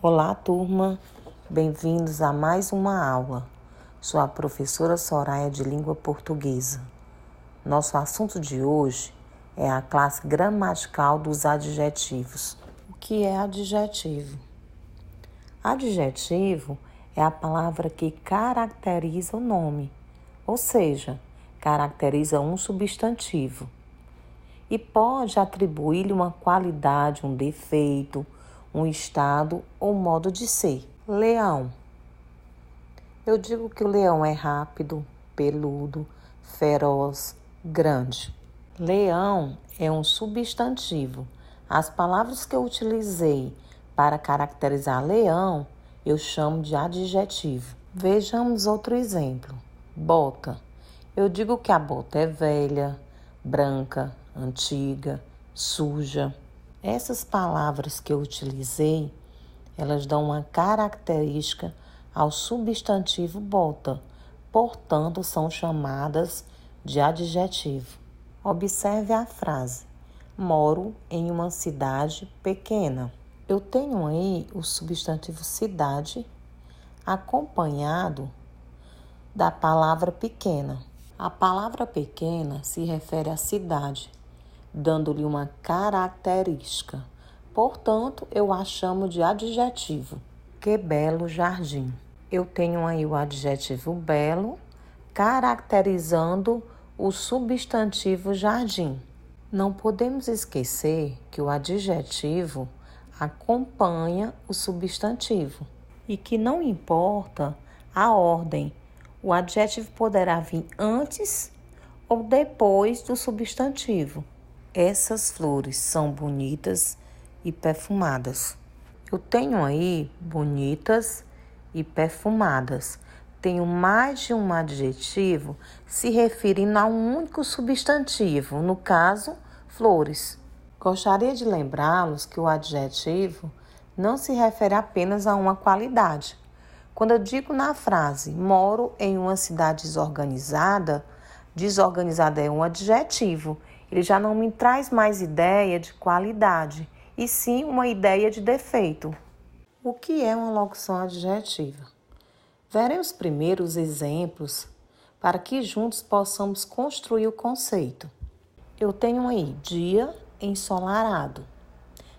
Olá, turma! Bem-vindos a mais uma aula. Sou a professora Soraya de Língua Portuguesa. Nosso assunto de hoje é a classe gramatical dos adjetivos. O que é adjetivo? Adjetivo é a palavra que caracteriza o nome, ou seja, caracteriza um substantivo e pode atribuir-lhe uma qualidade, um defeito, um estado ou modo de ser. Leão. Eu digo que o leão é rápido, peludo, feroz, grande. Leão é um substantivo. As palavras que eu utilizei para caracterizar leão, eu chamo de adjetivo. Vejamos outro exemplo. Bota. Eu digo que a bota é velha, branca, antiga, suja. Essas palavras que eu utilizei, elas dão uma característica ao substantivo bota, portanto, são chamadas de adjetivo. Observe a frase: moro em uma cidade pequena. Eu tenho aí o substantivo cidade acompanhado da palavra pequena. A palavra pequena se refere à cidade, dando-lhe uma característica. Portanto, eu a chamo de adjetivo. Que belo jardim. Eu tenho aí o adjetivo belo, caracterizando o substantivo jardim. Não podemos esquecer que o adjetivo acompanha o substantivo e que não importa a ordem, o adjetivo poderá vir antes ou depois do substantivo. Essas flores são bonitas e perfumadas. Eu tenho aí bonitas e perfumadas. Tenho mais de um adjetivo se referindo a um único substantivo, no caso, flores. Gostaria de lembrá-los que o adjetivo não se refere apenas a uma qualidade. Quando eu digo na frase, moro em uma cidade desorganizada, desorganizada é um adjetivo. Ele já não me traz mais ideia de qualidade, e sim uma ideia de defeito. O que é uma locução adjetiva? Veremos primeiro os exemplos para que juntos possamos construir o conceito. Eu tenho aí dia ensolarado.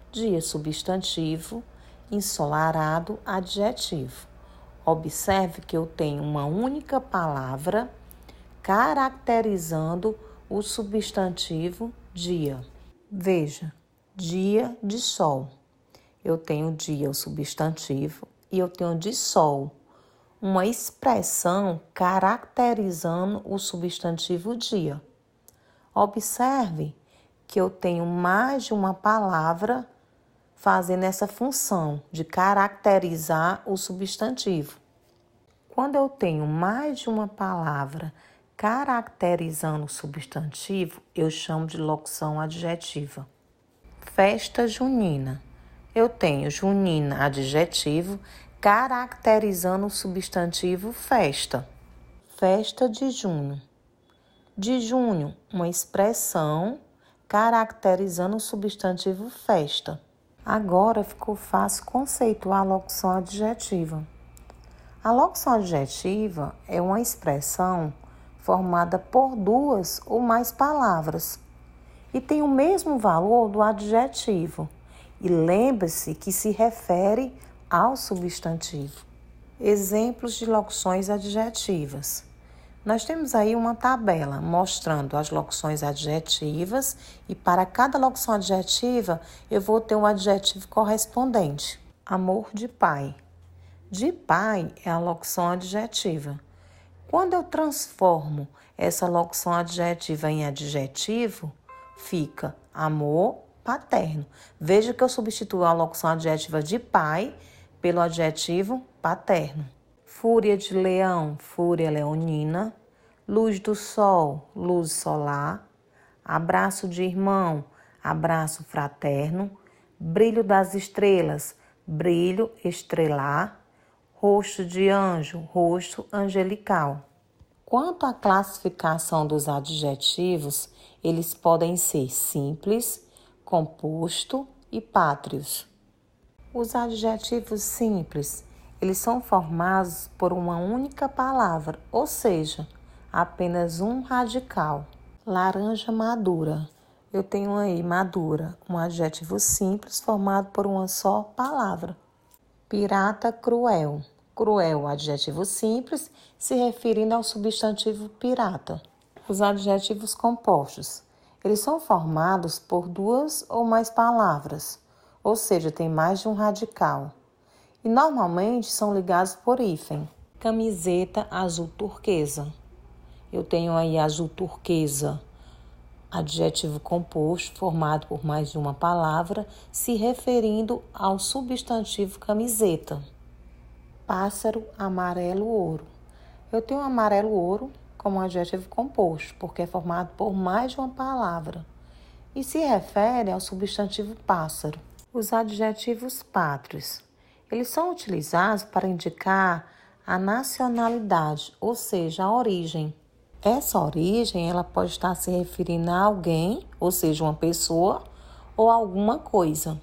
Dia substantivo, ensolarado adjetivo. Observe que eu tenho uma única palavra caracterizando o substantivo dia. Veja, dia de sol. Eu tenho dia, o substantivo, e eu tenho de sol, uma expressão caracterizando o substantivo dia. Observe que eu tenho mais de uma palavra fazendo essa função de caracterizar o substantivo. Quando eu tenho mais de uma palavra caracterizando o substantivo, eu chamo de locução adjetiva. Festa junina. Eu tenho junina adjetivo caracterizando o substantivo festa. Festa de junho. De junho, uma expressão caracterizando o substantivo festa. Agora ficou fácil conceituar a locução adjetiva. A locução adjetiva é uma expressão formada por duas ou mais palavras e tem o mesmo valor do adjetivo. E lembre-se que se refere ao substantivo. Exemplos de locuções adjetivas. Nós temos aí uma tabela mostrando as locuções adjetivas e para cada locução adjetiva eu vou ter um adjetivo correspondente. Amor de pai. De pai é a locução adjetiva. Quando eu transformo essa locução adjetiva em adjetivo, fica amor paterno. Veja que eu substituo a locução adjetiva de pai pelo adjetivo paterno. Fúria de leão, fúria leonina. Luz do sol, luz solar. Abraço de irmão, abraço fraterno. Brilho das estrelas, brilho estrelar. Rosto de anjo, rosto angelical. Quanto à classificação dos adjetivos, eles podem ser simples, composto e pátrios. Os adjetivos simples, eles são formados por uma única palavra, ou seja, apenas um radical. Laranja madura. Eu tenho aí madura, um adjetivo simples formado por uma só palavra. Pirata cruel. Cruel, adjetivo simples, se referindo ao substantivo pirata. Os adjetivos compostos. Eles são formados por duas ou mais palavras, ou seja, tem mais de um radical. E normalmente são ligados por hífen. Camiseta azul turquesa. Eu tenho aí azul turquesa, adjetivo composto formado por mais de uma palavra, se referindo ao substantivo camiseta. Pássaro amarelo ouro. Eu tenho amarelo ouro como adjetivo composto, porque é formado por mais de uma palavra e se refere ao substantivo pássaro. Os adjetivos pátrios. Eles são utilizados para indicar a nacionalidade, ou seja, a origem. Essa origem ela pode estar se referindo a alguém, ou seja, uma pessoa ou alguma coisa.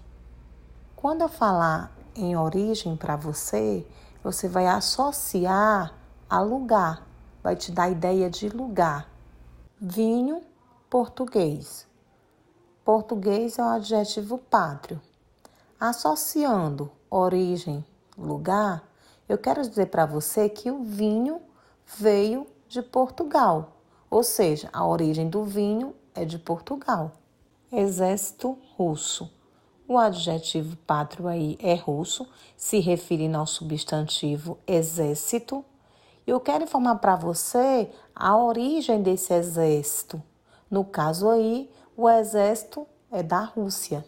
Quando eu falar em origem para você, você vai associar a lugar, vai te dar a ideia de lugar. Vinho, português. Português é um adjetivo pátrio. Associando origem, lugar, eu quero dizer para você que o vinho veio de Portugal, ou seja, a origem do vinho é de Portugal. Exército russo. O adjetivo pátrio aí é russo, se referindo ao substantivo exército. Eu quero informar para você a origem desse exército. No caso aí, o exército é da Rússia.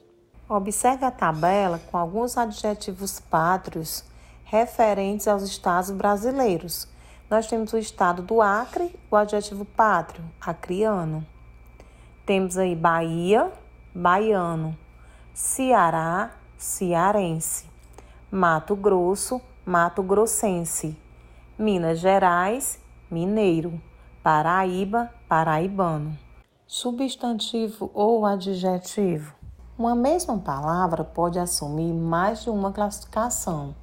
Observe a tabela com alguns adjetivos pátrios referentes aos estados brasileiros. Nós temos o estado do Acre, o adjetivo pátrio, acriano. Temos aí Bahia, baiano. Ceará, cearense. Mato Grosso, mato-grossense. Minas Gerais, mineiro. Paraíba, paraibano. Substantivo ou adjetivo. Uma mesma palavra pode assumir mais de uma classificação,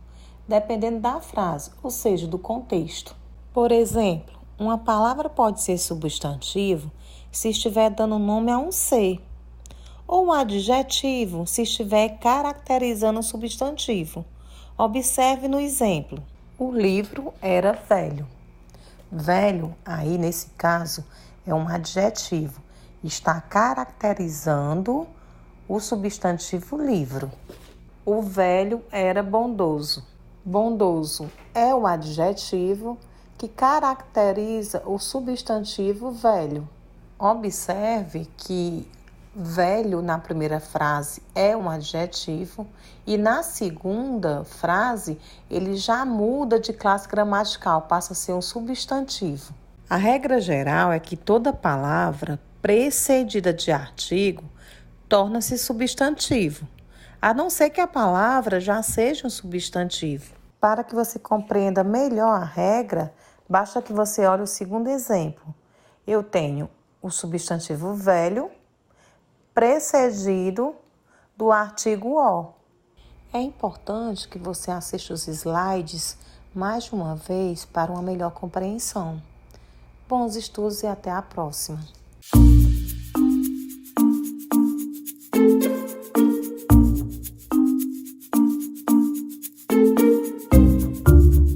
dependendo da frase, ou seja, do contexto. Por exemplo, uma palavra pode ser substantivo se estiver dando nome a um ser, ou um adjetivo se estiver caracterizando o substantivo. Observe no exemplo. O livro era velho. Velho, aí nesse caso, é um adjetivo. Está caracterizando o substantivo livro. O velho era bondoso. Bondoso é o adjetivo que caracteriza o substantivo velho. Observe que velho na primeira frase é um adjetivo e na segunda frase ele já muda de classe gramatical, passa a ser um substantivo. A regra geral é que toda palavra precedida de artigo torna-se substantivo, a não ser que a palavra já seja um substantivo. Para que você compreenda melhor a regra, basta que você olhe o segundo exemplo. Eu tenho o substantivo velho precedido do artigo o. É importante que você assista os slides mais de uma vez para uma melhor compreensão. Bons estudos e até a próxima!